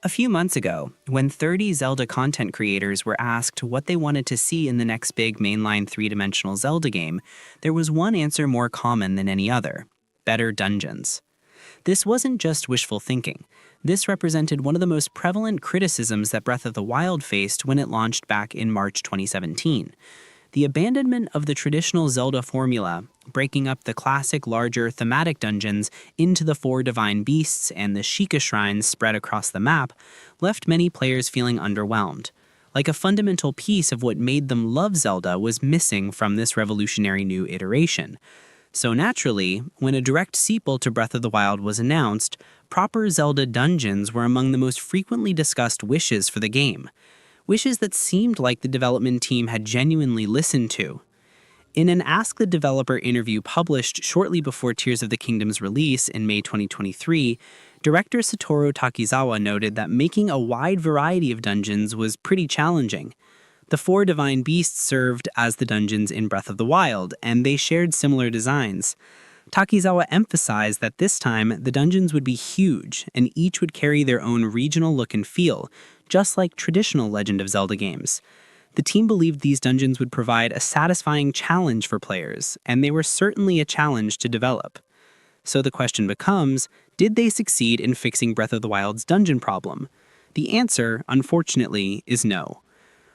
A few months ago, when 30 Zelda content creators were asked what they wanted to see in the next big mainline three-dimensional Zelda game, there was one answer more common than any other: better dungeons. This wasn't just wishful thinking. This represented one of the most prevalent criticisms that Breath of the Wild faced when it launched back in March 2017. The abandonment of the traditional Zelda formula, breaking up the classic larger thematic dungeons into the four divine beasts and the Sheikah shrines spread across the map, left many players feeling underwhelmed. Like a fundamental piece of what made them love Zelda was missing from this revolutionary new iteration. So naturally, when a direct sequel to Breath of the Wild was announced, proper Zelda dungeons were among the most frequently discussed wishes for the game. Wishes that seemed like the development team had genuinely listened to. In an Ask the Developer interview published shortly before Tears of the Kingdom's release in May 2023, director Satoru Takizawa noted that making a wide variety of dungeons was pretty challenging. The four divine beasts served as the dungeons in Breath of the Wild, and they shared similar designs. Takizawa emphasized that this time the dungeons would be huge, and each would carry their own regional look and feel, just like traditional Legend of Zelda games. The team believed these dungeons would provide a satisfying challenge for players, and they were certainly a challenge to develop. So the question becomes, did they succeed in fixing Breath of the Wild's dungeon problem? The answer, unfortunately, is no.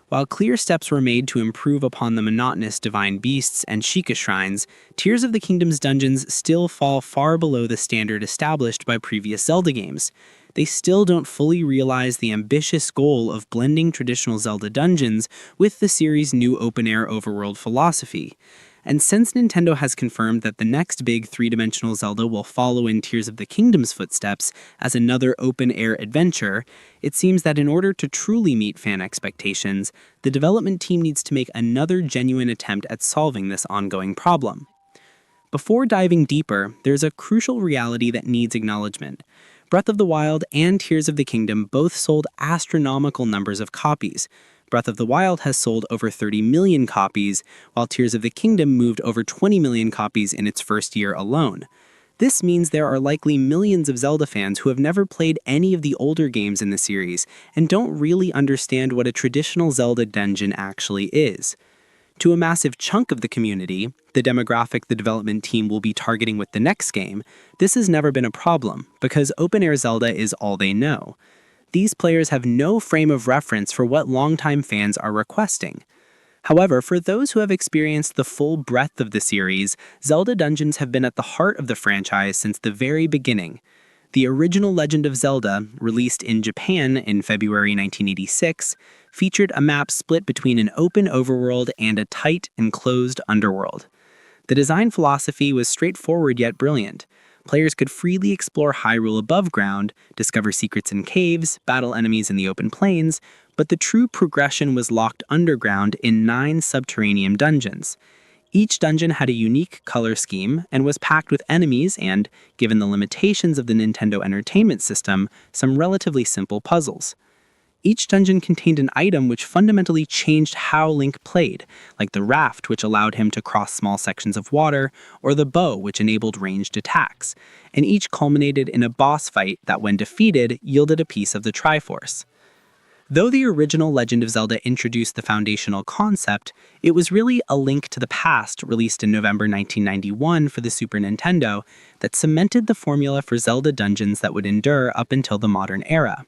While clear steps were made to improve upon the monotonous divine beasts and Sheikah shrines, Tears of the Kingdom's dungeons still fall far below the standard established by previous Zelda games. They still don't fully realize the ambitious goal of blending traditional Zelda dungeons with the series' new open-air overworld philosophy. And since Nintendo has confirmed that the next big three-dimensional Zelda will follow in Tears of the Kingdom's footsteps as another open-air adventure, it seems that in order to truly meet fan expectations, the development team needs to make another genuine attempt at solving this ongoing problem. Before diving deeper, there's a crucial reality that needs acknowledgement. Breath of the Wild and Tears of the Kingdom both sold astronomical numbers of copies. Breath of the Wild has sold over 30 million copies, while Tears of the Kingdom moved over 20 million copies in its first year alone. This means there are likely millions of Zelda fans who have never played any of the older games in the series and don't really understand what a traditional Zelda dungeon actually is. To a massive chunk of the community, the demographic the development team will be targeting with the next game, this has never been a problem, because open-air Zelda is all they know. These players have no frame of reference for what longtime fans are requesting. However, for those who have experienced the full breadth of the series, Zelda dungeons have been at the heart of the franchise since the very beginning. The original Legend of Zelda, released in Japan in February 1986, featured a map split between an open overworld and a tight, enclosed underworld. The design philosophy was straightforward yet brilliant. Players could freely explore Hyrule above ground, discover secrets in caves, battle enemies in the open plains, but the true progression was locked underground in 9 subterranean dungeons. Each dungeon had a unique color scheme and was packed with enemies and, given the limitations of the Nintendo Entertainment System, some relatively simple puzzles. Each dungeon contained an item which fundamentally changed how Link played, like the raft which allowed him to cross small sections of water, or the bow which enabled ranged attacks, and each culminated in a boss fight that, when defeated, yielded a piece of the Triforce. Though the original Legend of Zelda introduced the foundational concept, it was really A Link to the Past, released in November 1991 for the Super Nintendo, that cemented the formula for Zelda dungeons that would endure up until the modern era.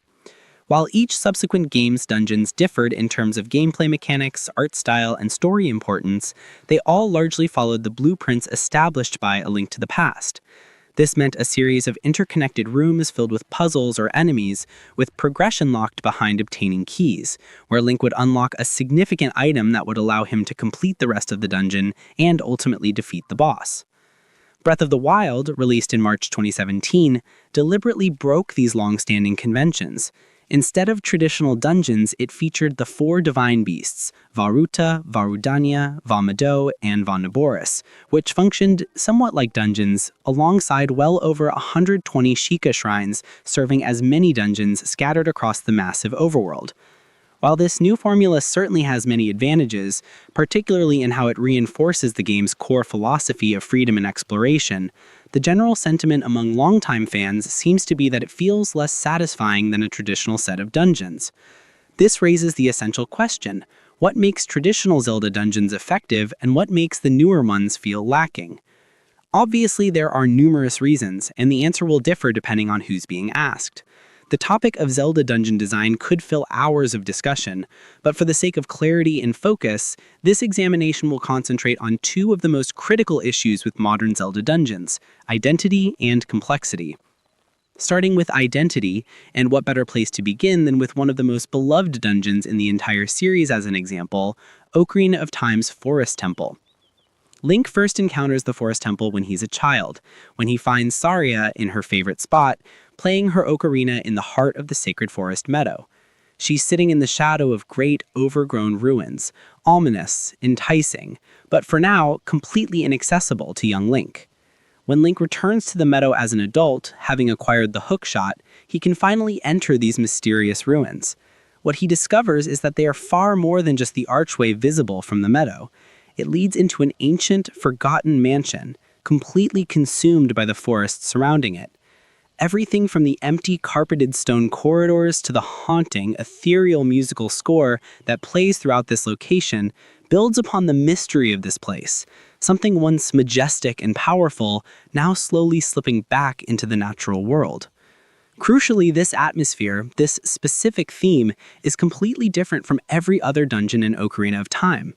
While each subsequent game's dungeons differed in terms of gameplay mechanics, art style, and story importance, they all largely followed the blueprints established by A Link to the Past. This meant a series of interconnected rooms filled with puzzles or enemies, with progression locked behind obtaining keys, where Link would unlock a significant item that would allow him to complete the rest of the dungeon and ultimately defeat the boss. Breath of the Wild, released in March 2017, deliberately broke these long-standing conventions. Instead of traditional dungeons, it featured the 4 divine beasts, Vah Ruta, Vah Rudania, Vah Medoh, and Vah Naboris, which functioned somewhat like dungeons, alongside well over 120 Sheikah shrines, serving as mini dungeons scattered across the massive overworld. While this new formula certainly has many advantages, particularly in how it reinforces the game's core philosophy of freedom and exploration, The general sentiment among longtime fans seems to be that it feels less satisfying than a traditional set of dungeons. This raises the essential question: what makes traditional Zelda dungeons effective and what makes the newer ones feel lacking? Obviously, there are numerous reasons, and the answer will differ depending on who's being asked. The topic of Zelda dungeon design could fill hours of discussion, but for the sake of clarity and focus, this examination will concentrate on two of the most critical issues with modern Zelda dungeons: identity and complexity. Starting with identity, and what better place to begin than with one of the most beloved dungeons in the entire series as an example, Ocarina of Time's Forest Temple. Link first encounters the Forest Temple when he's a child, when he finds Saria in her favorite spot, playing her ocarina in the heart of the sacred forest meadow. She's sitting in the shadow of great, overgrown ruins, ominous, enticing, but for now, completely inaccessible to young Link. When Link returns to the meadow as an adult, having acquired the hookshot, he can finally enter these mysterious ruins. What he discovers is that they are far more than just the archway visible from the meadow. It leads into an ancient, forgotten mansion, completely consumed by the forest surrounding it. Everything from the empty, carpeted stone corridors to the haunting, ethereal musical score that plays throughout this location builds upon the mystery of this place, something once majestic and powerful, now slowly slipping back into the natural world. Crucially, this atmosphere, this specific theme, is completely different from every other dungeon in Ocarina of Time.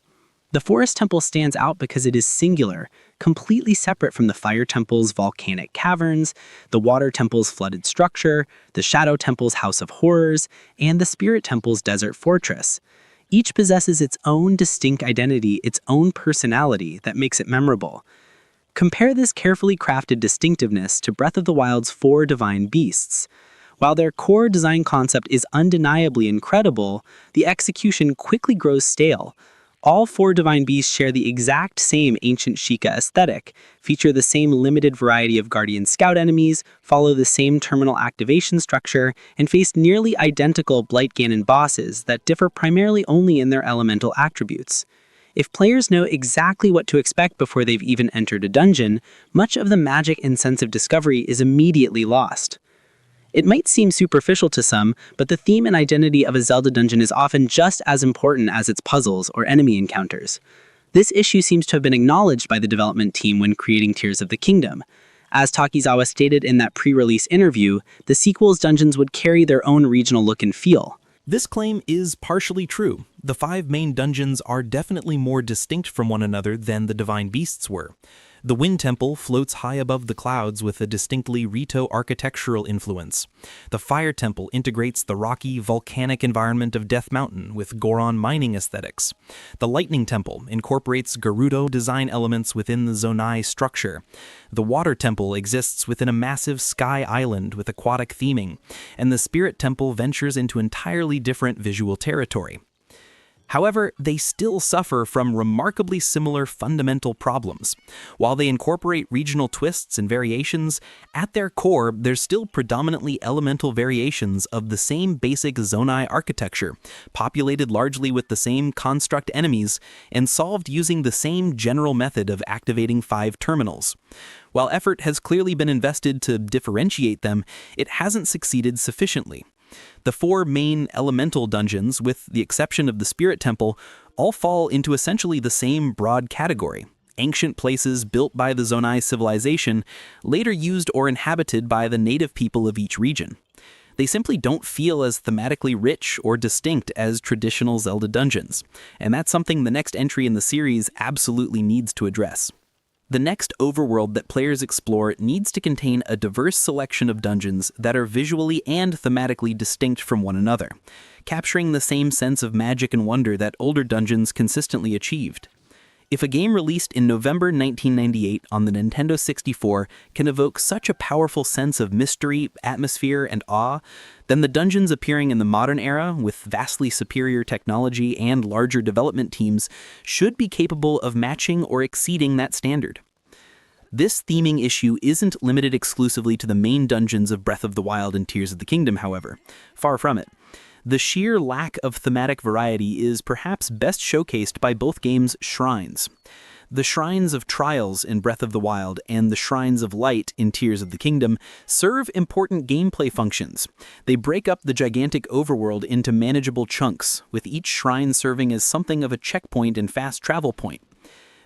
The Forest Temple stands out because it is singular, completely separate from the Fire Temple's volcanic caverns, the Water Temple's flooded structure, the Shadow Temple's House of Horrors, and the Spirit Temple's desert fortress. Each possesses its own distinct identity, its own personality that makes it memorable. Compare this carefully crafted distinctiveness to Breath of the Wild's 4 divine beasts. While their core design concept is undeniably incredible, the execution quickly grows stale. All 4 divine beasts share the exact same ancient Sheikah aesthetic, feature the same limited variety of Guardian Scout enemies, follow the same terminal activation structure, and face nearly identical Blight Ganon bosses that differ primarily only in their elemental attributes. If players know exactly what to expect before they've even entered a dungeon, much of the magic and sense of discovery is immediately lost. It might seem superficial to some, but the theme and identity of a Zelda dungeon is often just as important as its puzzles or enemy encounters. This issue seems to have been acknowledged by the development team when creating Tears of the Kingdom. As Takizawa stated in that pre-release interview, the sequel's dungeons would carry their own regional look and feel. This claim is partially true. The 5 main dungeons are definitely more distinct from one another than the Divine Beasts were. The Wind Temple floats high above the clouds with a distinctly Rito architectural influence. The Fire Temple integrates the rocky, volcanic environment of Death Mountain with Goron mining aesthetics. The Lightning Temple incorporates Gerudo design elements within the Zonai structure. The Water Temple exists within a massive sky island with aquatic theming, and the Spirit Temple ventures into entirely different visual territory. However, they still suffer from remarkably similar fundamental problems. While they incorporate regional twists and variations, at their core, there's still predominantly elemental variations of the same basic Zonai architecture, populated largely with the same construct enemies, and solved using the same general method of activating 5 terminals. While effort has clearly been invested to differentiate them, it hasn't succeeded sufficiently. The 4 main elemental dungeons, with the exception of the Spirit Temple, all fall into essentially the same broad category: ancient places built by the Zonai civilization, later used or inhabited by the native people of each region. They simply don't feel as thematically rich or distinct as traditional Zelda dungeons, and that's something the next entry in the series absolutely needs to address. The next overworld that players explore needs to contain a diverse selection of dungeons that are visually and thematically distinct from one another, capturing the same sense of magic and wonder that older dungeons consistently achieved. If a game released in November 1998 on the Nintendo 64 can evoke such a powerful sense of mystery, atmosphere, and awe, then the dungeons appearing in the modern era, with vastly superior technology and larger development teams, should be capable of matching or exceeding that standard. This theming issue isn't limited exclusively to the main dungeons of Breath of the Wild and Tears of the Kingdom, however. Far from it. The sheer lack of thematic variety is perhaps best showcased by both games' shrines. The Shrines of Trials in Breath of the Wild and the Shrines of Light in Tears of the Kingdom serve important gameplay functions. They break up the gigantic overworld into manageable chunks, with each shrine serving as something of a checkpoint and fast travel point.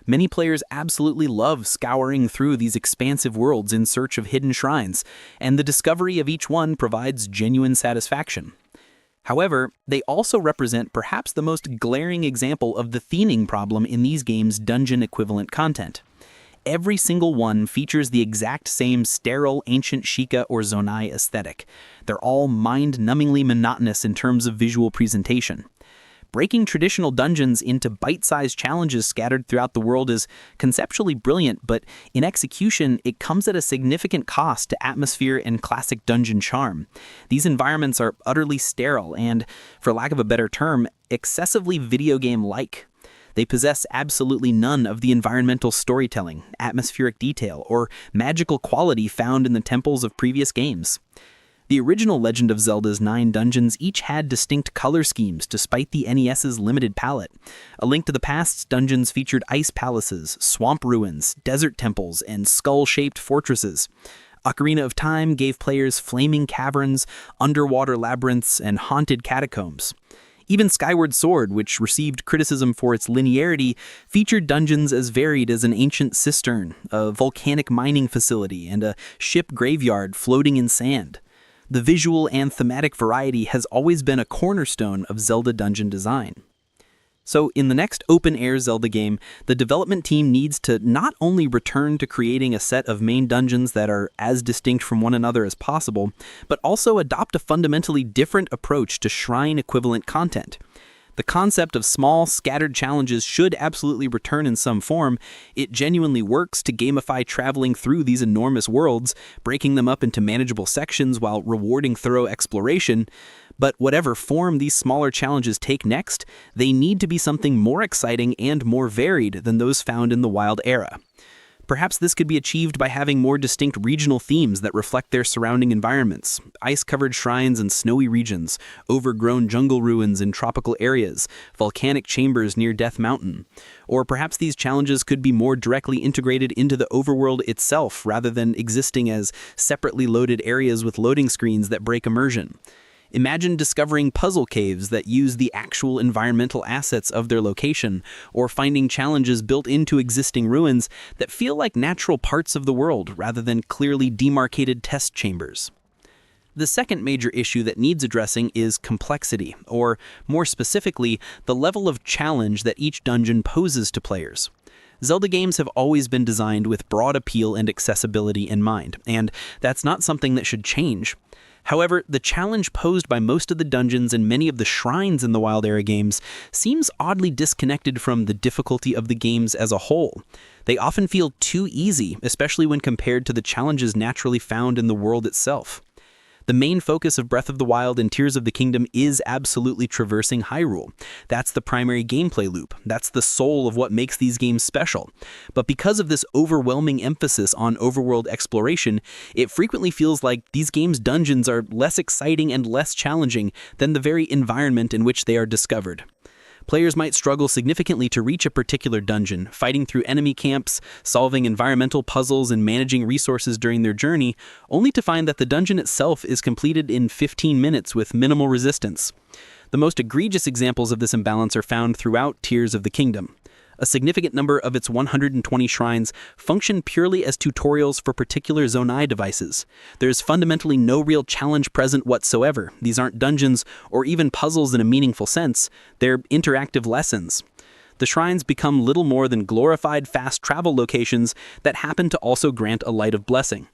Many players absolutely love scouring through these expansive worlds in search of hidden shrines, and the discovery of each one provides genuine satisfaction. However, they also represent perhaps the most glaring example of the theming problem in these games' dungeon-equivalent content. Every single one features the exact same sterile ancient Sheikah or Zonai aesthetic. They're all mind-numbingly monotonous in terms of visual presentation. Breaking traditional dungeons into bite-sized challenges scattered throughout the world is conceptually brilliant, but in execution, it comes at a significant cost to atmosphere and classic dungeon charm. These environments are utterly sterile and, for lack of a better term, excessively video game-like. They possess absolutely none of the environmental storytelling, atmospheric detail, or magical quality found in the temples of previous games. The original Legend of Zelda's 9 dungeons each had distinct color schemes despite the NES's limited palette. A Link to the Past's dungeons featured ice palaces, swamp ruins, desert temples, and skull-shaped fortresses. Ocarina of Time gave players flaming caverns, underwater labyrinths, and haunted catacombs. Even Skyward Sword, which received criticism for its linearity, featured dungeons as varied as an ancient cistern, a volcanic mining facility, and a ship graveyard floating in sand. The visual and thematic variety has always been a cornerstone of Zelda dungeon design. So in the next open-air Zelda game, the development team needs to not only return to creating a set of main dungeons that are as distinct from one another as possible, but also adopt a fundamentally different approach to shrine-equivalent content. The concept of small, scattered challenges should absolutely return in some form. It genuinely works to gamify traveling through these enormous worlds, breaking them up into manageable sections while rewarding thorough exploration. But whatever form these smaller challenges take next, they need to be something more exciting and more varied than those found in the Wild era. Perhaps this could be achieved by having more distinct regional themes that reflect their surrounding environments: ice-covered shrines in snowy regions, overgrown jungle ruins in tropical areas, volcanic chambers near Death Mountain. Or perhaps these challenges could be more directly integrated into the overworld itself rather than existing as separately loaded areas with loading screens that break immersion. Imagine discovering puzzle caves that use the actual environmental assets of their location, or finding challenges built into existing ruins that feel like natural parts of the world rather than clearly demarcated test chambers. The second major issue that needs addressing is complexity, or more specifically, the level of challenge that each dungeon poses to players. Zelda games have always been designed with broad appeal and accessibility in mind, and that's not something that should change. However, the challenge posed by most of the dungeons and many of the shrines in the Wild Era games seems oddly disconnected from the difficulty of the games as a whole. They often feel too easy, especially when compared to the challenges naturally found in the world itself. The main focus of Breath of the Wild and Tears of the Kingdom is absolutely traversing Hyrule. That's the primary gameplay loop. That's the soul of what makes these games special. But because of this overwhelming emphasis on overworld exploration, it frequently feels like these games' dungeons are less exciting and less challenging than the very environment in which they are discovered. Players might struggle significantly to reach a particular dungeon, fighting through enemy camps, solving environmental puzzles, and managing resources during their journey, only to find that the dungeon itself is completed in 15 minutes with minimal resistance. The most egregious examples of this imbalance are found throughout Tears of the Kingdom. A significant number of its 120 shrines function purely as tutorials for particular Zonai devices. There's fundamentally no real challenge present whatsoever. These aren't dungeons or even puzzles in a meaningful sense. They're interactive lessons. The shrines become little more than glorified fast travel locations that happen to also grant a light of blessing.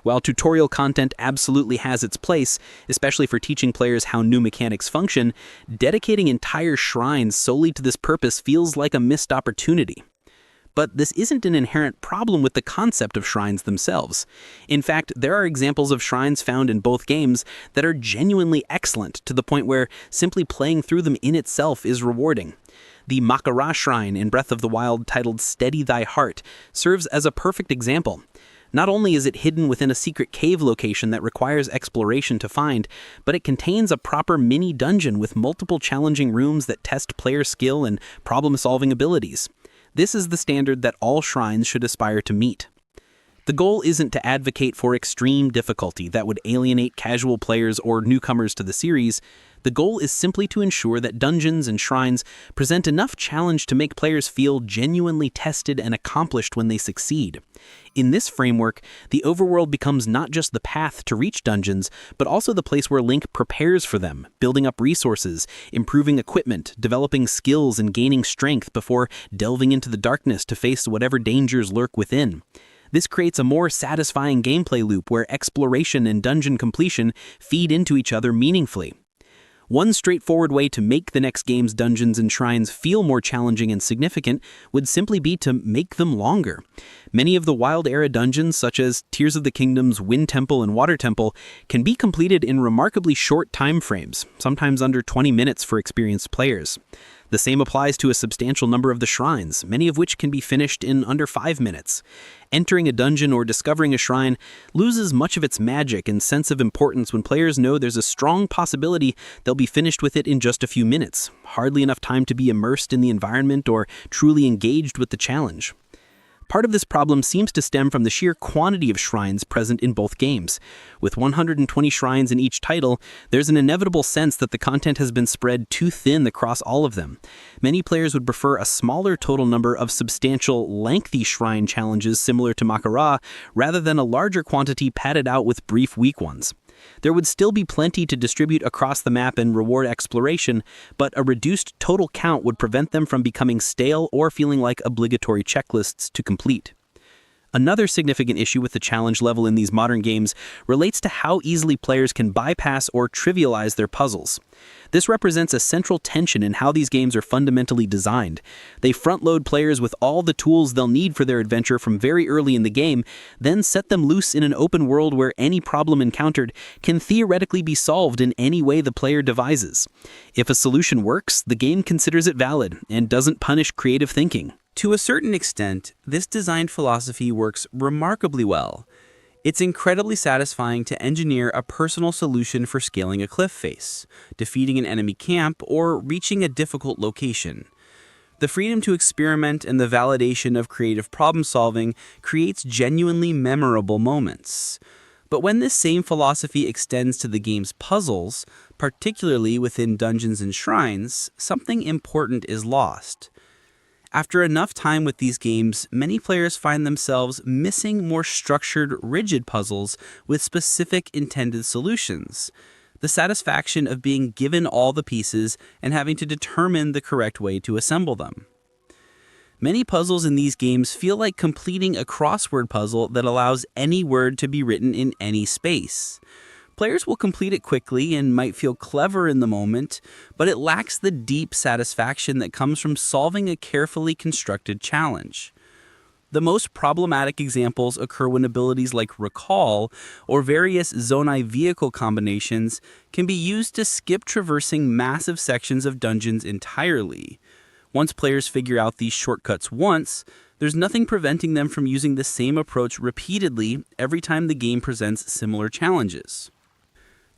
While tutorial content absolutely has its place, especially for teaching players how new mechanics function, dedicating entire shrines solely to this purpose feels like a missed opportunity. But this isn't an inherent problem with the concept of shrines themselves. In fact, there are examples of shrines found in both games that are genuinely excellent to the point where simply playing through them in itself is rewarding. The Makara shrine in Breath of the Wild, titled Steady Thy Heart, serves as a perfect example. Not only is it hidden within a secret cave location that requires exploration to find, but it contains a proper mini-dungeon with multiple challenging rooms that test player skill and problem-solving abilities. This is the standard that all shrines should aspire to meet. The goal isn't to advocate for extreme difficulty that would alienate casual players or newcomers to the series. The goal is simply to ensure that dungeons and shrines present enough challenge to make players feel genuinely tested and accomplished when they succeed. In this framework, the overworld becomes not just the path to reach dungeons, but also the place where Link prepares for them, building up resources, improving equipment, developing skills, and gaining strength before delving into the darkness to face whatever dangers lurk within. This creates a more satisfying gameplay loop where exploration and dungeon completion feed into each other meaningfully. One straightforward way to make the next game's dungeons and shrines feel more challenging and significant would simply be to make them longer. Many of the Wild Era dungeons, such as Tears of the Kingdom's Wind Temple and Water Temple, can be completed in remarkably short time frames, sometimes under 20 minutes for experienced players. The same applies to a substantial number of the shrines, many of which can be finished in under 5 minutes. Entering a dungeon or discovering a shrine loses much of its magic and sense of importance when players know there's a strong possibility they'll be finished with it in just a few minutes, hardly enough time to be immersed in the environment or truly engaged with the challenge. Part of this problem seems to stem from the sheer quantity of shrines present in both games. With 120 shrines in each title, there's an inevitable sense that the content has been spread too thin across all of them. Many players would prefer a smaller total number of substantial, lengthy shrine challenges similar to Makara, rather than a larger quantity padded out with brief, weak ones. There would still be plenty to distribute across the map and reward exploration, but a reduced total count would prevent them from becoming stale or feeling like obligatory checklists to complete. Another significant issue with the challenge level in these modern games relates to how easily players can bypass or trivialize their puzzles. This represents a central tension in how these games are fundamentally designed. They front-load players with all the tools they'll need for their adventure from very early in the game, then set them loose in an open world where any problem encountered can theoretically be solved in any way the player devises. If a solution works, the game considers it valid and doesn't punish creative thinking. To a certain extent, this design philosophy works remarkably well. It's incredibly satisfying to engineer a personal solution for scaling a cliff face, defeating an enemy camp, or reaching a difficult location. The freedom to experiment and the validation of creative problem solving creates genuinely memorable moments. But when this same philosophy extends to the game's puzzles, particularly within dungeons and shrines, something important is lost. After enough time with these games, many players find themselves missing more structured, rigid puzzles with specific intended solutions. The satisfaction of being given all the pieces and having to determine the correct way to assemble them. Many puzzles in these games feel like completing a crossword puzzle that allows any word to be written in any space. Players will complete it quickly and might feel clever in the moment, but it lacks the deep satisfaction that comes from solving a carefully constructed challenge. The most problematic examples occur when abilities like Recall or various Zonai vehicle combinations can be used to skip traversing massive sections of dungeons entirely. Once players figure out these shortcuts once, there's nothing preventing them from using the same approach repeatedly every time the game presents similar challenges.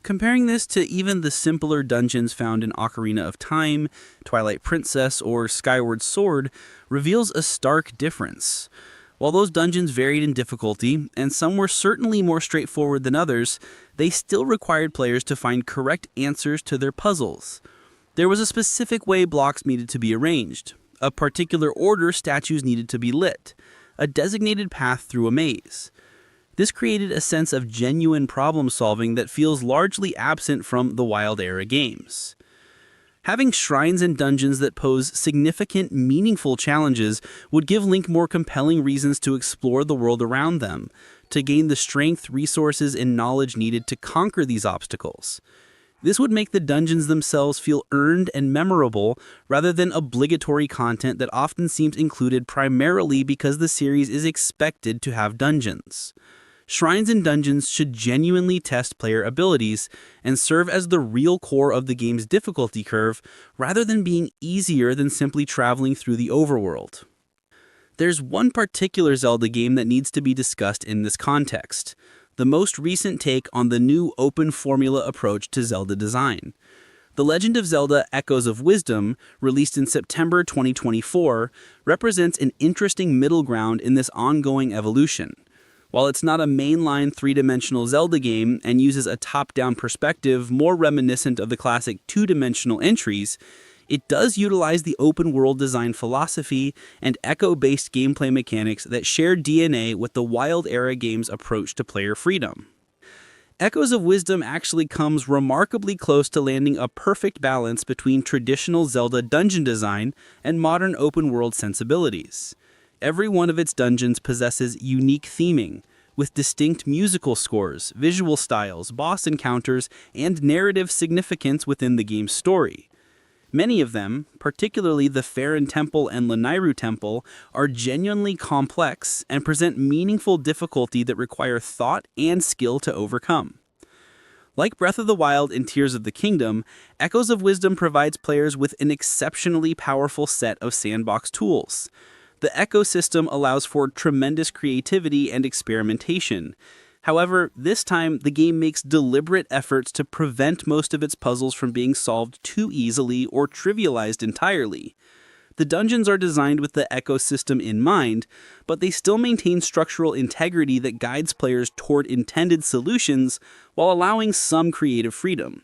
Comparing this to even the simpler dungeons found in Ocarina of Time, Twilight Princess, or Skyward Sword reveals a stark difference. While those dungeons varied in difficulty, and some were certainly more straightforward than others, they still required players to find correct answers to their puzzles. There was a specific way blocks needed to be arranged, a particular order statues needed to be lit, a designated path through a maze. This created a sense of genuine problem solving that feels largely absent from the Wild Era games. Having shrines and dungeons that pose significant, meaningful challenges would give Link more compelling reasons to explore the world around them, to gain the strength, resources, and knowledge needed to conquer these obstacles. This would make the dungeons themselves feel earned and memorable rather than obligatory content that often seems included primarily because the series is expected to have dungeons. Shrines and dungeons should genuinely test player abilities and serve as the real core of the game's difficulty curve rather than being easier than simply traveling through the overworld. There's one particular Zelda game that needs to be discussed in this context, the most recent take on the new open formula approach to Zelda design. The Legend of Zelda Echoes of Wisdom, released in September 2024, represents an interesting middle ground in this ongoing evolution. While it's not a mainline three-dimensional Zelda game and uses a top-down perspective more reminiscent of the classic two-dimensional entries, it does utilize the open-world design philosophy and echo-based gameplay mechanics that share DNA with the Wild Era game's approach to player freedom. Echoes of Wisdom actually comes remarkably close to landing a perfect balance between traditional Zelda dungeon design and modern open-world sensibilities. Every one of its dungeons possesses unique theming, with distinct musical scores, visual styles, boss encounters, and narrative significance within the game's story. Many of them, particularly the Farron Temple and Lanayru Temple, are genuinely complex and present meaningful difficulty that require thought and skill to overcome. Like Breath of the Wild and Tears of the Kingdom, Echoes of Wisdom provides players with an exceptionally powerful set of sandbox tools. The ecosystem allows for tremendous creativity and experimentation. However, this time, the game makes deliberate efforts to prevent most of its puzzles from being solved too easily or trivialized entirely. The dungeons are designed with the ecosystem in mind, but they still maintain structural integrity that guides players toward intended solutions while allowing some creative freedom.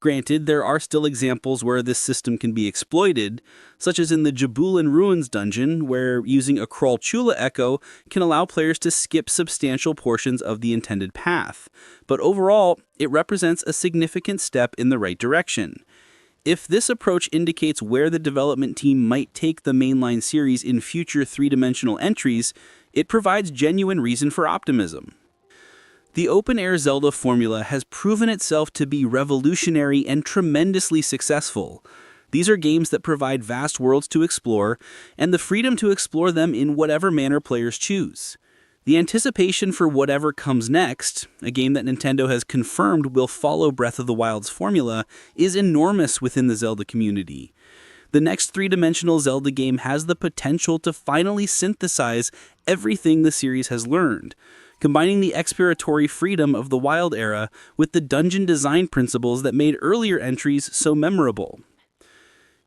Granted, there are still examples where this system can be exploited, such as in the Jabulan Ruins dungeon, where using a Crawl Chula echo can allow players to skip substantial portions of the intended path. But overall, it represents a significant step in the right direction. If this approach indicates where the development team might take the mainline series in future three-dimensional entries, it provides genuine reason for optimism. The open-air Zelda formula has proven itself to be revolutionary and tremendously successful. These are games that provide vast worlds to explore, and the freedom to explore them in whatever manner players choose. The anticipation for whatever comes next, a game that Nintendo has confirmed will follow Breath of the Wild's formula, is enormous within the Zelda community. The next three-dimensional Zelda game has the potential to finally synthesize everything the series has learned, combining the exploratory freedom of the Wild Era with the dungeon design principles that made earlier entries so memorable.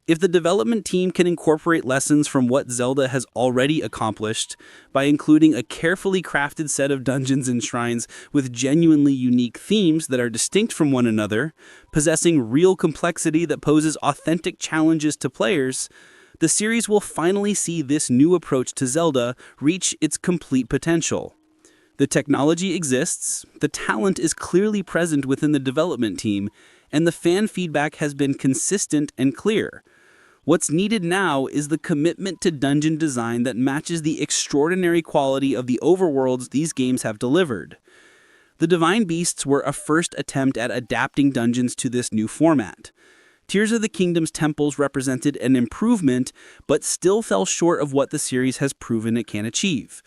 If the development team can incorporate lessons from what Zelda has already accomplished by including a carefully crafted set of dungeons and shrines with genuinely unique themes that are distinct from one another, possessing real complexity that poses authentic challenges to players, the series will finally see this new approach to Zelda reach its complete potential. The technology exists, the talent is clearly present within the development team, and the fan feedback has been consistent and clear. What's needed now is the commitment to dungeon design that matches the extraordinary quality of the overworlds these games have delivered. The Divine Beasts were a first attempt at adapting dungeons to this new format. Tears of the Kingdom's temples represented an improvement, but still fell short of what the series has proven it can achieve.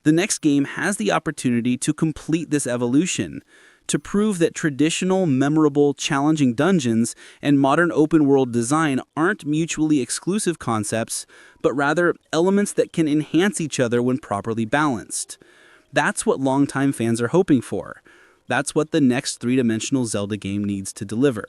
The next game has the opportunity to complete this evolution, to prove that traditional, memorable, challenging dungeons and modern open-world design aren't mutually exclusive concepts, but rather elements that can enhance each other when properly balanced. That's what longtime fans are hoping for. That's what the next three-dimensional Zelda game needs to deliver.